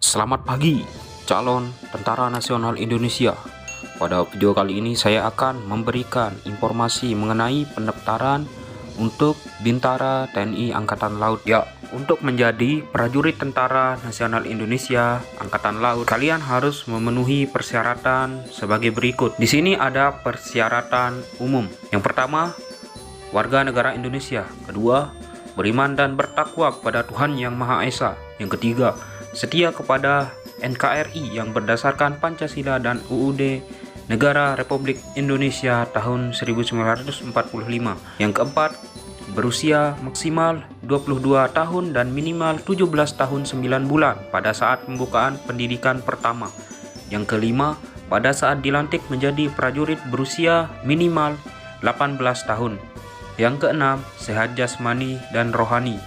Selamat pagi, calon Tentara Nasional Indonesia. Pada video kali ini saya akan memberikan informasi mengenai pendaftaran untuk Bintara TNI Angkatan Laut. Ya, untuk menjadi prajurit Tentara Nasional Indonesia Angkatan Laut, kalian harus memenuhi persyaratan sebagai berikut. Di sini ada persyaratan umum. Yang pertama, warga negara Indonesia. Kedua, beriman dan bertakwa kepada Tuhan Yang Maha Esa. Yang ketiga, setia kepada NKRI yang berdasarkan Pancasila dan UUD Negara Republik Indonesia tahun 1945. Yang keempat, berusia maksimal 22 tahun dan minimal 17 tahun 9 bulan pada saat pembukaan pendidikan pertama. Yang kelima, pada saat dilantik menjadi prajurit berusia minimal 18 tahun. Yang keenam, sehat jasmani dan rohani,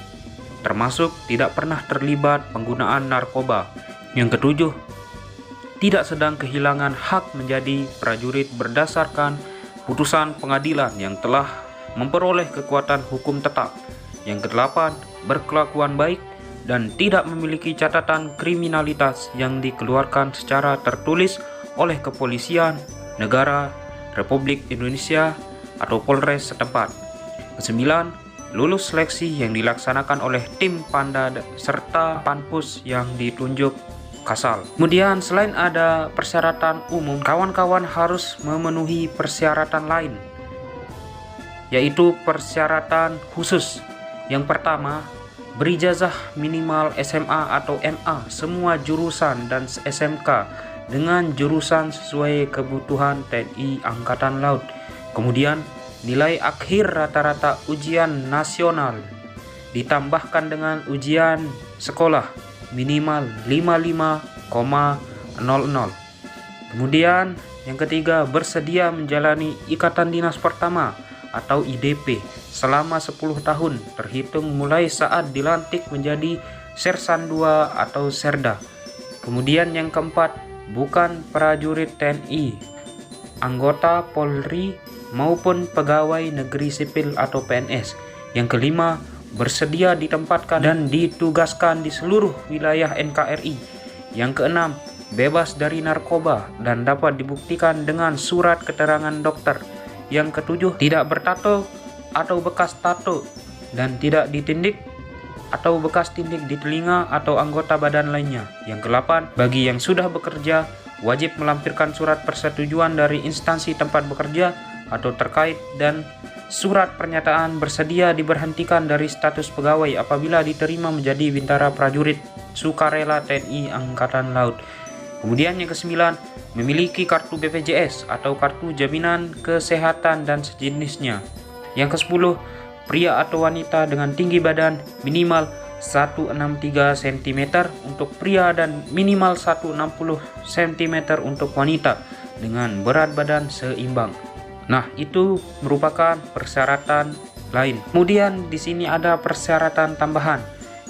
termasuk tidak pernah terlibat penggunaan narkoba. Yang ketujuh, tidak sedang kehilangan hak menjadi prajurit berdasarkan putusan pengadilan yang telah memperoleh kekuatan hukum tetap. Yang kedelapan, berkelakuan baik dan tidak memiliki catatan kriminalitas yang dikeluarkan secara tertulis oleh kepolisian negara Republik Indonesia atau Polres setempat. Kesembilan, lulus seleksi yang dilaksanakan oleh tim Panda serta Panpus yang ditunjuk Kasal. Kemudian selain ada persyaratan umum, kawan-kawan harus memenuhi persyaratan lain, yaitu persyaratan khusus. Yang pertama, berijazah minimal SMA atau MA semua jurusan dan SMK dengan jurusan sesuai kebutuhan TNI Angkatan Laut. Kemudian nilai akhir rata-rata ujian nasional ditambahkan dengan ujian sekolah minimal 55,00. Kemudian yang ketiga, bersedia menjalani ikatan dinas pertama atau IDP selama 10 tahun terhitung mulai saat dilantik menjadi Sersan 2 atau Serda. Kemudian yang keempat, bukan prajurit TNI, anggota Polri maupun pegawai negeri sipil atau PNS. Yang kelima, bersedia ditempatkan dan ditugaskan di seluruh wilayah NKRI. Yang keenam, bebas dari narkoba dan dapat dibuktikan dengan surat keterangan dokter. Yang ketujuh, tidak bertato atau bekas tato dan tidak ditindik atau bekas tindik di telinga atau anggota badan lainnya. Yang kedelapan, bagi yang sudah bekerja wajib melampirkan surat persetujuan dari instansi tempat bekerja atau terkait dan surat pernyataan bersedia diberhentikan dari status pegawai apabila diterima menjadi bintara prajurit sukarela TNI Angkatan Laut. Kemudian yang kesembilan, memiliki kartu BPJS atau kartu jaminan kesehatan dan sejenisnya. Yang kesepuluh, pria atau wanita dengan tinggi badan minimal 163 cm untuk pria dan minimal 160 cm untuk wanita dengan berat badan seimbang. Nah, itu merupakan persyaratan lain. Kemudian di sini ada persyaratan tambahan.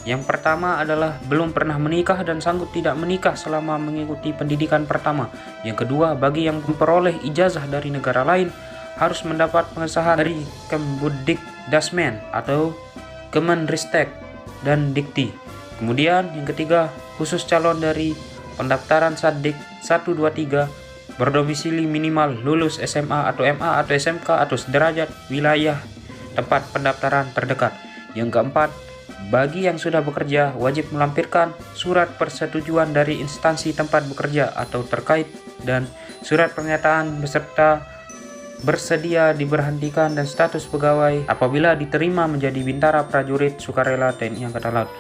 Yang pertama adalah belum pernah menikah dan sanggup tidak menikah selama mengikuti pendidikan pertama. Yang kedua, bagi yang memperoleh ijazah dari negara lain harus mendapat pengesahan dari Kemdikdasmen atau Kemenristek dan Dikti. Kemudian yang ketiga, khusus calon dari pendaftaran Satdik 123 berdomisili minimal lulus SMA atau MA atau SMK atau sederajat wilayah tempat pendaftaran terdekat. Yang keempat, bagi yang sudah bekerja wajib melampirkan surat persetujuan dari instansi tempat bekerja atau terkait dan surat pernyataan beserta bersedia diberhentikan dan status pegawai apabila diterima menjadi bintara prajurit sukarela TNI Angkatan Laut.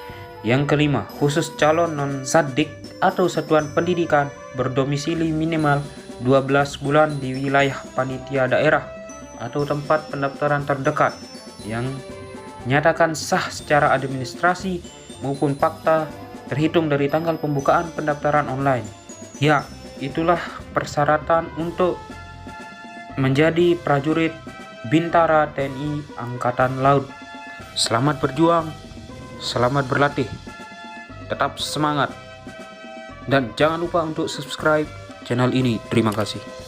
Yang kelima, khusus calon non-Satdik atau satuan pendidikan berdomisili minimal 12 bulan di wilayah panitia daerah atau tempat pendaftaran terdekat yang nyatakan sah secara administrasi maupun fakta terhitung dari tanggal pembukaan pendaftaran online. Ya, itulah persyaratan untuk menjadi prajurit Bintara TNI Angkatan Laut. Selamat berjuang, selamat berlatih, tetap semangat, dan jangan lupa untuk subscribe channel ini. Terima kasih.